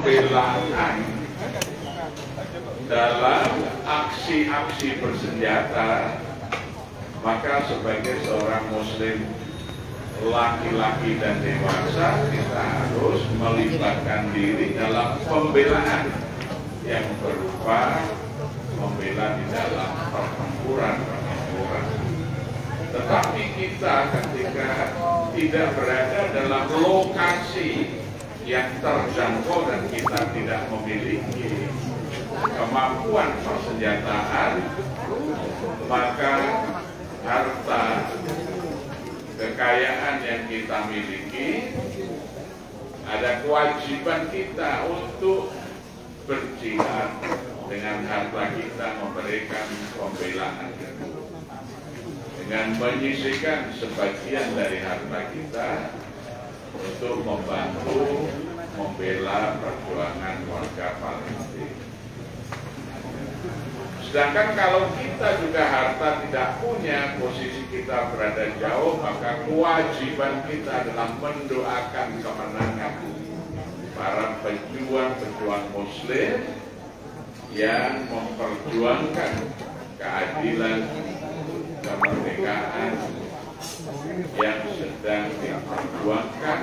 pembelaan dalam aksi-aksi bersenjata, maka sebagai seorang muslim laki-laki dan dewasa, kita harus melibatkan diri dalam pembelaan yang berupa membela di dalam pertempuran. Tetapi kita ketika tidak berada dalam lokasi yang terjangkau dan kita tidak memiliki kemampuan persenjataan, maka harta kekayaan yang kita miliki, ada kewajiban kita untuk berjihad dengan harta kita, memberikan pembelaan dengan menyisihkan sebagian dari harta kita untuk membantu membela perjuangan warga Palestina. Sedangkan kalau kita juga harta tidak punya, posisi kita berada jauh, maka kewajiban kita adalah mendoakan kemenangan para pejuang-pejuang muslim yang memperjuangkan keadilan, kemerdekaan yang sedang diperjuangkan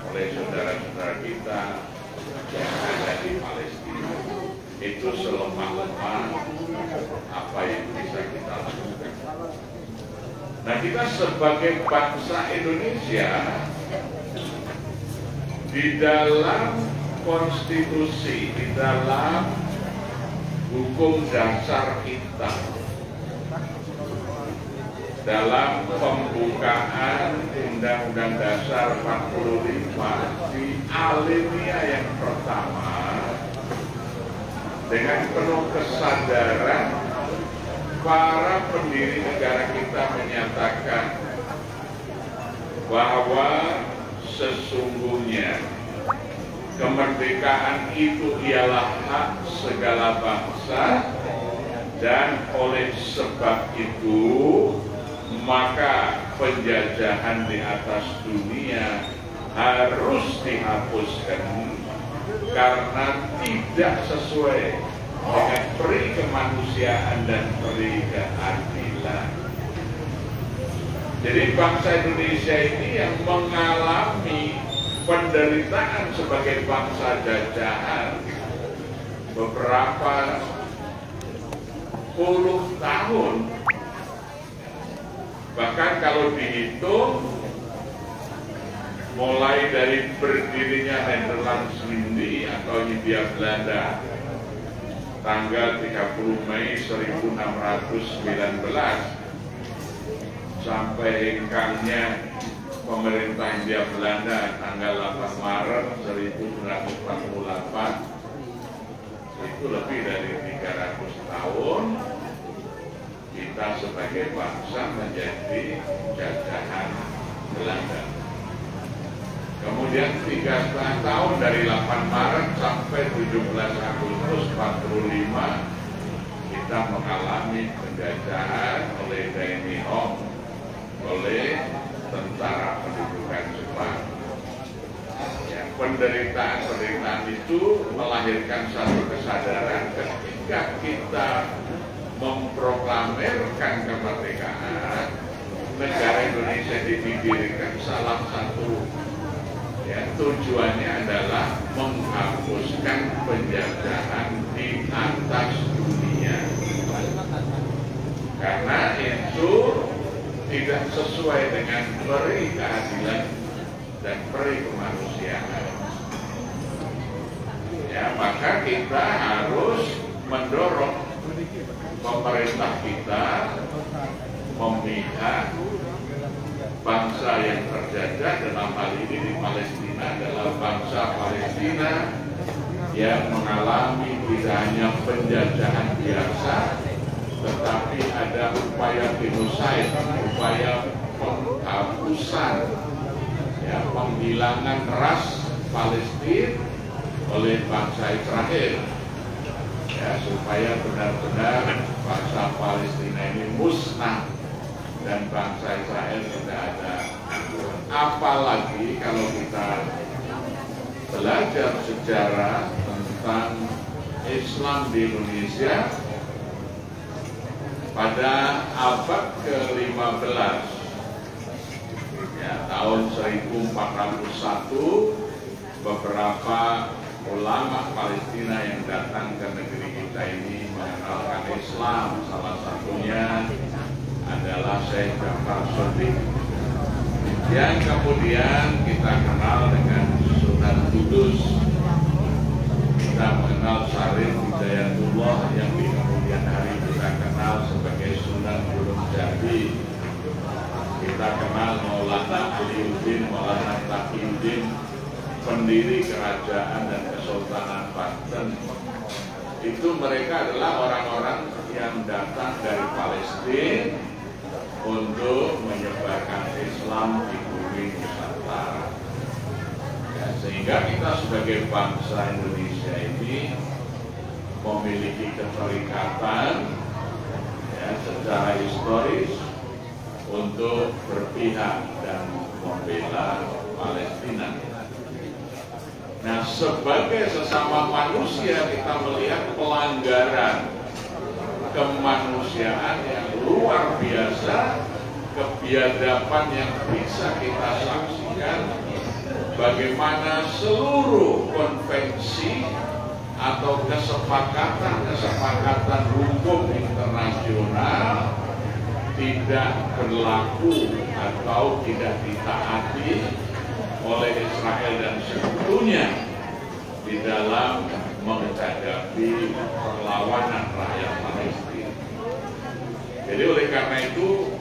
oleh saudara-saudara kita yang ada di Palestina. Itu selemah-lemah apa yang bisa kita lakukan. Nah, kita sebagai bangsa Indonesia, di dalam konstitusi, di dalam hukum dasar kita, dalam pembukaan Undang-Undang Dasar 45 di alinea yang pertama, dengan penuh kesadaran para pendiri negara kita menyatakan bahwa sesungguhnya kemerdekaan itu ialah hak segala bangsa, dan oleh sebab itu maka penjajahan di atas dunia harus dihapuskan karena tidak sesuai dengan peri kemanusiaan dan peri keadilan. Jadi bangsa Indonesia ini yang mengalami penderitaan sebagai bangsa jajahan beberapa puluh tahun, bahkan kalau dihitung mulai dari berdirinya Nederland Sindi atau Hindia Belanda tanggal 30 Mei 1619 sampai hengkangnya pemerintah Hindia Belanda tanggal 8 Maret 1948, itu lebih dari 300 tahun kita sebagai bangsa menjadi jajahan Belanda. Kemudian 3,5 tahun dari 8 Maret sampai 17 Agustus 45 kita mengalami penjajahan oleh TNI Hong, oleh tentara pendudukan Jepang. Ya, penderitaan itu melahirkan satu kesadaran ketika kita memproklamirkan kemerdekaan, negara Indonesia didirikan, salah satu tujuannya adalah menghapuskan penjajahan di atas dunia, karena itu tidak sesuai dengan peri keadilan dan peri kemanusiaan. Ya, maka kita harus mendorong pemerintah kita memihak bangsa yang terjajah, dalam hal ini di Palestina adalah bangsa Palestina yang mengalami tidak hanya penjajahan biasa, tetapi ada upaya genocide, upaya penghapusan, ya, penghilangan ras Palestina oleh bangsa Israel, ya, supaya benar-benar bangsa Palestina ini musnah dan bangsa Israel tidak ada. Apalagi kalau kita belajar sejarah tentang Islam di Indonesia pada abad ke-15, ya, tahun 1401, beberapa ulama Palestina yang datang ke negeri kita ini mengenalkan Islam. Salah satunya adalah Syekh Ja'far Shadiq, yang kemudian kita kenal dengan Sunan Kudus. Kita mengenal Syarif Hidayatullah yang di kemudian hari kita kenal sebagai Sunan Gunung Jati. Kita kenal Maulana Aliuddin, Maulana Taqiyuddin, pendiri kerajaan dan kesultanan Banten. Itu mereka adalah orang-orang yang datang dari Palestina untuk menyebarkan Islam di bumi Nusantara. Ya, sehingga kita sebagai bangsa Indonesia ini memiliki keterikatan, ya, secara historis untuk berpihak dan membela Palestina. Nah, sebagai sesama manusia kita melihat pelanggaran kemanusiaan yang luar biasa, kebiadaban yang bisa kita saksikan, bagaimana seluruh konvensi atau kesepakatan hukum internasional tidak berlaku atau tidak ditaati oleh Israel dan sekutunya di dalam menghadapi perlawanan rakyat Palestina. Jadi oleh karena itu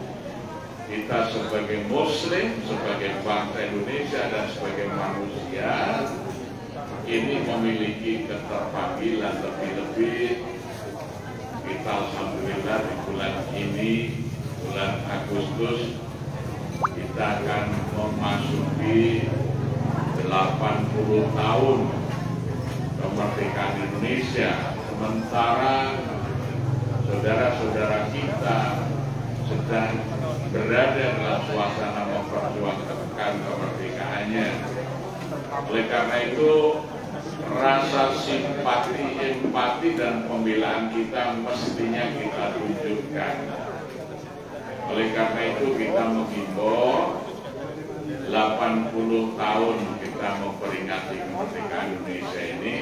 kita sebagai Muslim, sebagai bangsa Indonesia dan sebagai manusia ini memiliki keterpanggilan. Lebih-lebih kita alhamdulillah di bulan ini, bulan Agustus, kita akan memasuki 80 tahun kemerdekaan Indonesia. Sementara saudara-saudara kita sedang berada dalam suasana memperjuangkan kemerdekaannya. Oleh karena itu, rasa simpati, empati, dan pembelaan kita mestinya kita tunjukkan. Oleh karena itu kita menghimbau 80 tahun kita memperingati kemerdekaan Indonesia ini,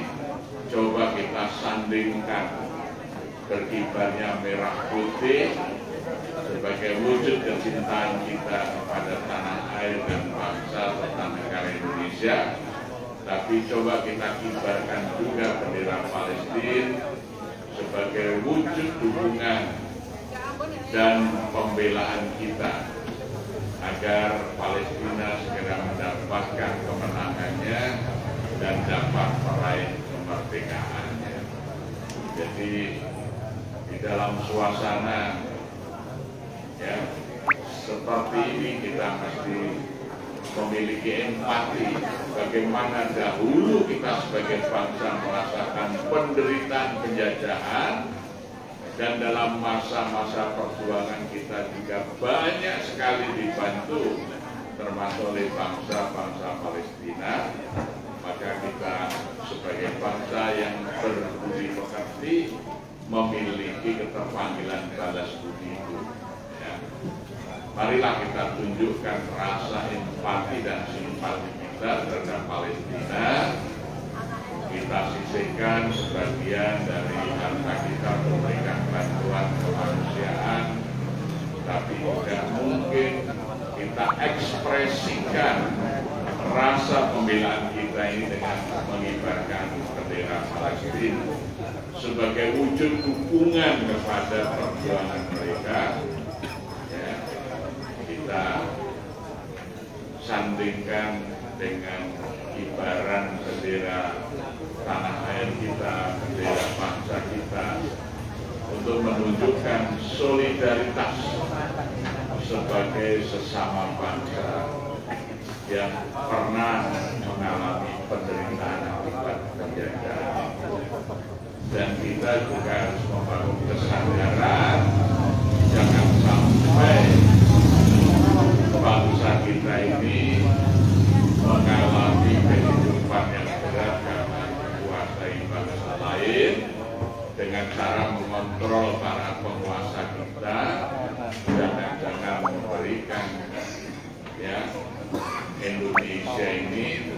coba kita sandingkan berkibarnya merah putih sebagai wujud kecintaan kita kepada tanah air dan bangsa serta negara Indonesia. Tapi coba kita kibarkan juga bendera Palestina sebagai wujud dukungan dan pembelaan kita agar Palestina segera mendapatkan kemenangannya dan dapat meraih kemerdekaannya. Jadi di dalam suasana ya seperti ini kita mesti memiliki empati bagaimana dahulu kita sebagai bangsa merasakan penderitaan penjajahan, dan dalam masa-masa perjuangan kita juga banyak sekali dibantu termasuk oleh bangsa-bangsa Palestina. Maka kita sebagai bangsa yang berbudi pekerti memiliki keterpanggilan balas budi itu. Ya. Marilah kita tunjukkan rasa empati dan simpati kita terhadap Palestina. Kita sisihkan sebagian dari harta kita untuk memberikan bantuan kemanusiaan, tapi tidak mungkin kita ekspresikan rasa pembelaan kita ini dengan mengibarkan bendera Palestina sebagai wujud dukungan kepada perjuangan mereka. Ya, kita sandingkan dengan kibaran bendera tanah air kita, bendera bangsa kita, untuk menunjukkan solidaritas sebagai sesama bangsa yang pernah mengalami penderitaan akibat penjajahan. Dan kita juga harus membangun kesadaran jangan sampai bangsa kita ini mengalami kehidupan yang dengan cara mengontrol para penguasa kita dan jangan memberikan ya Indonesia ini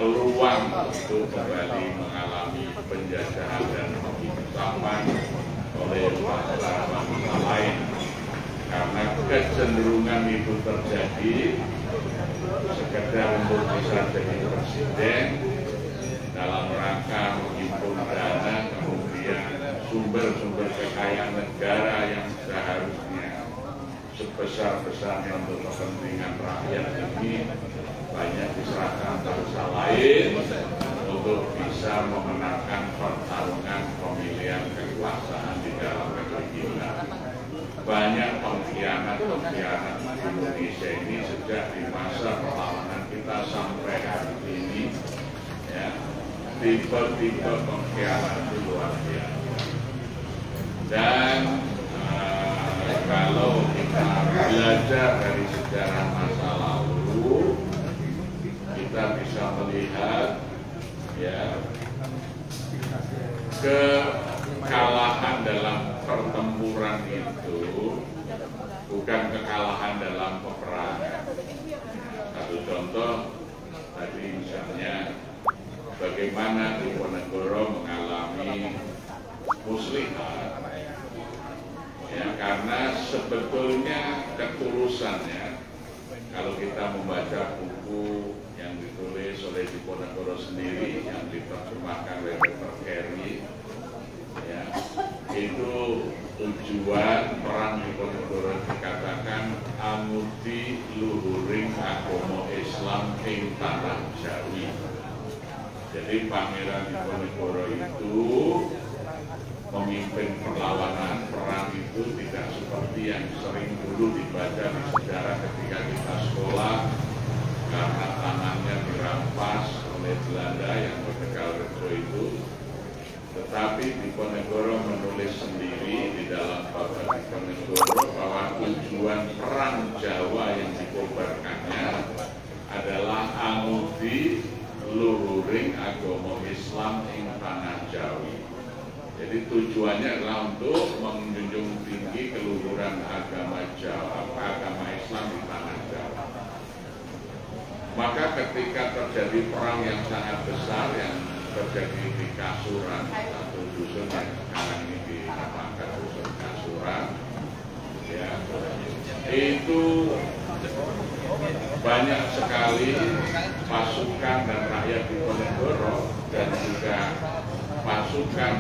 peluang untuk kembali mengalami penjajahan dan penghinapan oleh bangsa-bangsa lain, karena kecenderungan itu terjadi sekedar untuk bisa jadi presiden dalam rangka menghimpun dana, kemudian sumber-sumber kekayaan negara yang seharusnya sebesar-besarnya untuk kepentingan rakyat ini banyak diserahkan bangsa lain untuk bisa memenangkan pertarungan pemilihan kekuasaan di dalam negeri kita. Banyak pengkhianat-pengkhianat Indonesia ini sejak di masa perlawanan kita sampai hari ini, ya, tipe-tipe pengkhianat itu luar biasa. Dan kalau kita belajar dari sejarah masa lalu, kita bisa melihat ya kekalahan dalam pertempuran itu bukan kekalahan dalam peperangan. Satu contoh tadi misalnya bagaimana Diponegoro mengalami muslihat, ya, karena sebetulnya ketulusannya kalau kita membaca buku yang ditulis oleh Diponegoro sendiri yang diterjemahkan oleh Dr. Carey, ya, itu tujuan perang Diponegoro dikatakan angudi luhuring agama Islam ing tanah Jawi. Jadi Pangeran Diponegoro itu memimpin perlawanan perang itu tidak seperti yang sering dulu dibaca di sejarah ketika kita sekolah karena tanahnya dirampas oleh Belanda yang bertegal Rejo itu. Tetapi Diponegoro menulis sendiri di dalam bab Diponegoro bahwa tujuan perang Jawa yang dikobarkannya adalah angudi luhuring agama Islam ing tanah Jawi. Jadi tujuannya adalah untuk menjunjung tinggi keluhuran agama Jawa, agama Islam di tanah Jawa. Maka ketika terjadi perang yang sangat besar yang terjadi di Kasuran, satu dusun yang sekarang ini dinamakan dusun Kasuran, ya, itu banyak sekali pasukan dan rakyat Diponegoro dan juga pasukan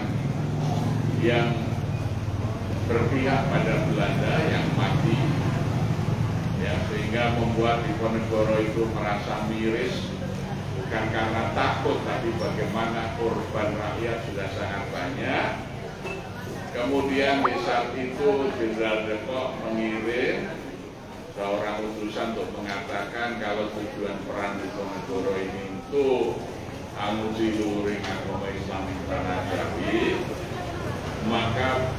yang berpihak pada Belanda yang mati, ya, sehingga membuat Diponegoro itu merasa miris, bukan karena takut, tapi bagaimana korban rakyat sudah sangat banyak. Kemudian di saat itu Jenderal de Kock mengirim seorang utusan untuk mengatakan kalau tujuan perang Diponegoro ini untuk angudi luhuring agama Islam di tanah Jawi, maka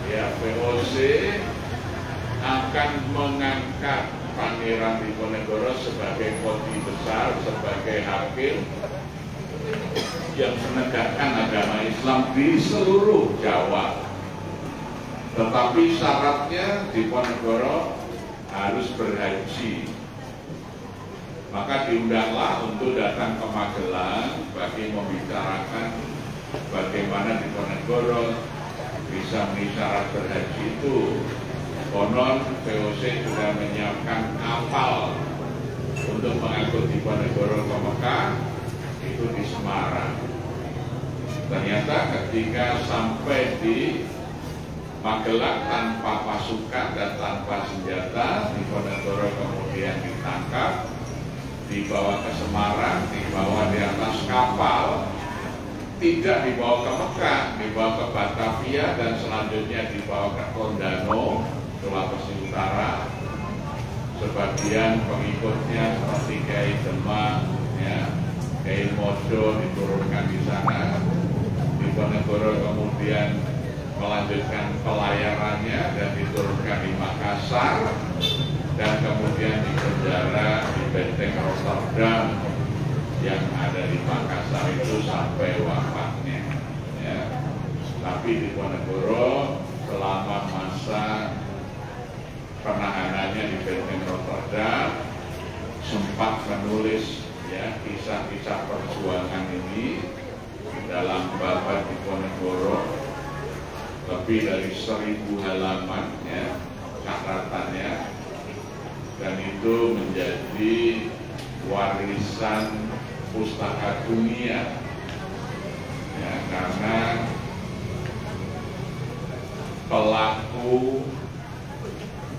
ya VOC akan mengangkat Pangeran Diponegoro sebagai kodi besar, sebagai hakim yang menegakkan agama Islam di seluruh Jawa. Tetapi syaratnya Diponegoro harus berhaji. Maka diundanglah untuk datang ke Magelang bagi membicarakan bagaimana Diponegoro bisa memenuhi syarat berhaji itu. Konon VOC sudah menyiapkan kapal untuk mengangkut Diponegoro ke Mekah, itu di Semarang. Ternyata ketika sampai di Magelang tanpa pasukan dan tanpa senjata, Diponegoro kemudian ditangkap, dibawa ke Semarang, dibawa di atas kapal, tidak dibawa ke Mekah, dibawa ke Batavia dan selanjutnya dibawa ke Tondano, Sulawesi Utara. Sebagian pengikutnya seperti Kiai Demak, ya, Kiai Mojo diturunkan di sana. Diponegoro kemudian melanjutkan pelayarannya dan diturunkan di Makassar dan kemudian dipenjara di Benteng Rotterdam yang ada di Makassar itu sampai wafatnya, ya. di Ponorogo selama masa penahanannya di Benteng Rotterdam sempat menulis ya kisah-kisah perjuangan ini dalam Babat di Ponorogo, lebih dari 1000 halaman ya catatannya, dan itu menjadi warisan pustaka dunia ya, karena pelaku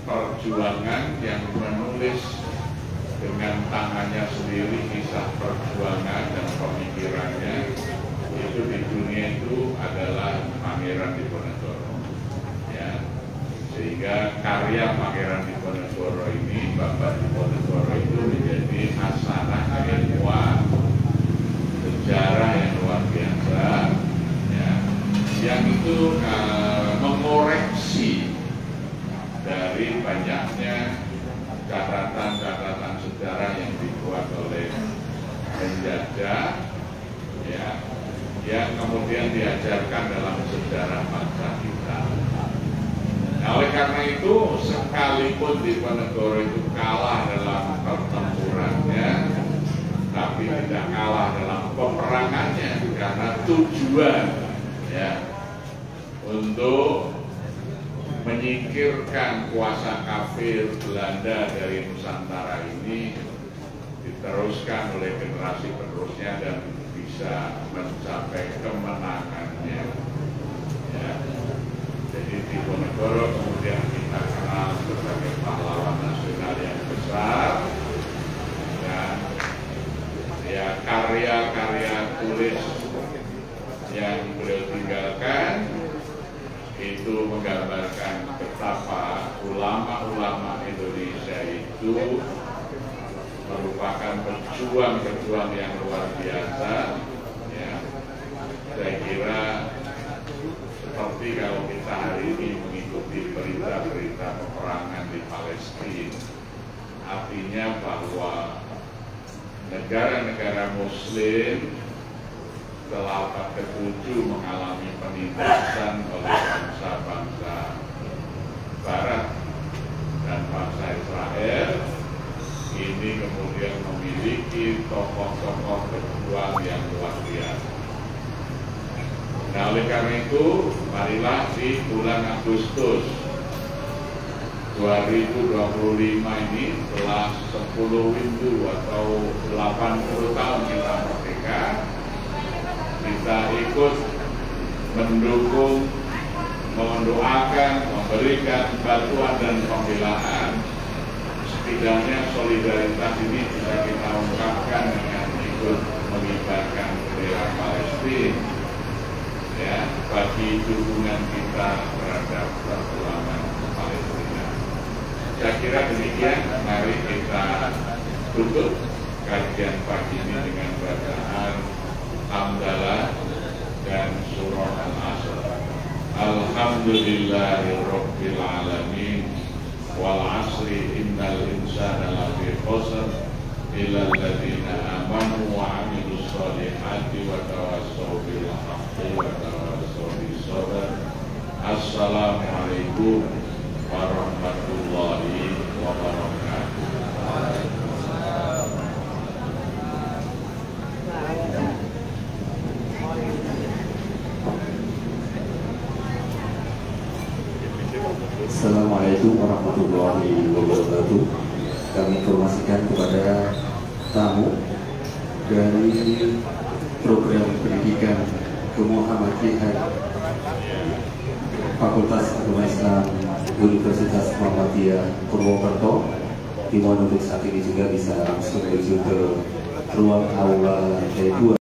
perjuangan yang menulis dengan tangannya sendiri kisah perjuangan dan pemikirannya itu di dunia itu adalah Pangeran Diponegoro ya, sehingga karya Pangeran Diponegoro ini, Babat Diponegoro itu menjadi hasanah keilmuan sejarah yang luar biasa ya, yang itu mengoreksi dari banyaknya catatan-catatan sejarah yang dibuat oleh penjajah ya, yang kemudian diajarkan dalam sejarah bangsa kita. Nah, oleh karena itu sekalipun Diponegoro itu kalah dalam pertempurannya, tapi tidak kalah dalam peperangannya, karena tujuan ya untuk menyingkirkan kuasa kafir Belanda dari Nusantara ini diteruskan oleh generasi penerusnya dan bisa mencapai kemenangannya ya. Jadi Diponegoro kemudian kita kenal sebagai pahlawan nasional yang besar, dan ya karya-karya tulis yang beliau tinggalkan itu menggambarkan betapa ulama-ulama Indonesia itu merupakan pejuang-pejuang yang luar biasa ya. Saya kira seperti kalau kita hari ini mengikuti berita-berita peperangan di Palestina, artinya bahwa negara-negara Muslim setelah abad ke-7 mengalami penindasan oleh bangsa-bangsa Barat dan bangsa Israel, ini kemudian memiliki tokoh-tokoh pejuang yang luar biasa. Nah, oleh karena itu, marilah di bulan Agustus 2025 ini, setelah 10 windu atau 80 tahun kita merdeka, kita ikut mendukung, mendoakan, memberikan bantuan dan pembelaan. Setidaknya solidaritas ini bisa kita ungkapkan dengan ikut mengibarkan bendera Palestina ya, bagi dukungan kita terhadap perjuangan Palestina. Saya kira demikian, mari kita tutup kajian pagi ini dengan bacaan hamdalah dan surah Al-Asr. Alhamdulillahirabbil alamin wal 'asri innal insana lafi khusr illa alladziina amanu wa 'amilus shalihati wa tawassaw bil haqqi wa tawassaw bis sabr. Assalamualaikum warahmatullahi wabarakatuh. Assalamualaikum warahmatullahi wabarakatuh. Kami informasikan kepada tamu dari program pendidikan kemuhammadiyahan Fakultas Agama Islam Universitas Muhammadiyah Purwokerto, di mana untuk saat ini juga bisa langsung menuju ke ruang aula lantai 2.